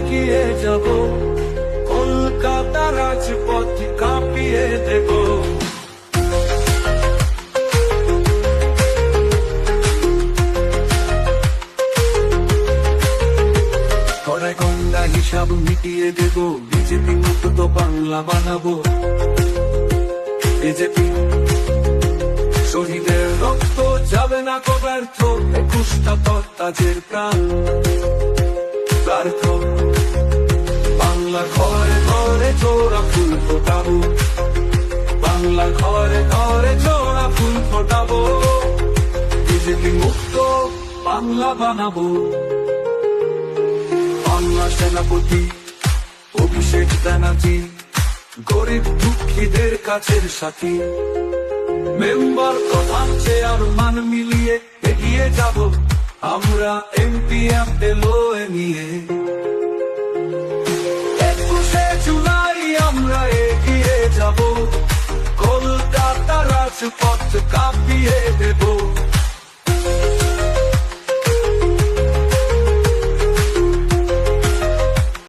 এগিয়ে যাব, কলকাতা রাজপথ কাঁপিয়ে দেব। কড়াই গন্ডা হিসাব মিটিয়ে দেব, বিজেপি মুক্ত বাংলা বানাবো। বিজেপি শহীদের রক্ত যাবে না কো ব্যর্থ, 21টা তাজের প্রাণ ব্যর্থ। বাংলা ঘরে ঘরে জোড়া ফুল ফোটাবো, বাংলা ঘরে ঘরে জোড়া ফুল ফোটাবো। বিজেপি মুক্ত বাংলা বানাবো। বাংলা সেনাপতি অভিষেক ব্যানার্জি, গরিব দুঃখীদের কাছের সাথী। মেম্বার প্রধান চেয়ারম্যান মিলিয়ে এগিয়ে যাব আমরা, এমপি এমএলএ নিয়ে। 21শে জুলাই আমরা এগিয়ে যাব, কলকাতা রাজপথ